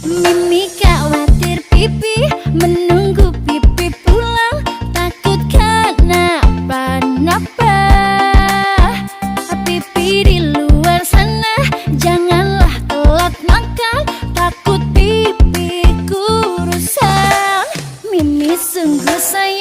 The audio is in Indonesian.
Mimi khawatir pipi, menunggu pipi pulang, takut kenapa-napa. Pipi di luar sana, janganlah telat makan, takut pipiku rusak. Mimi sungguh sayang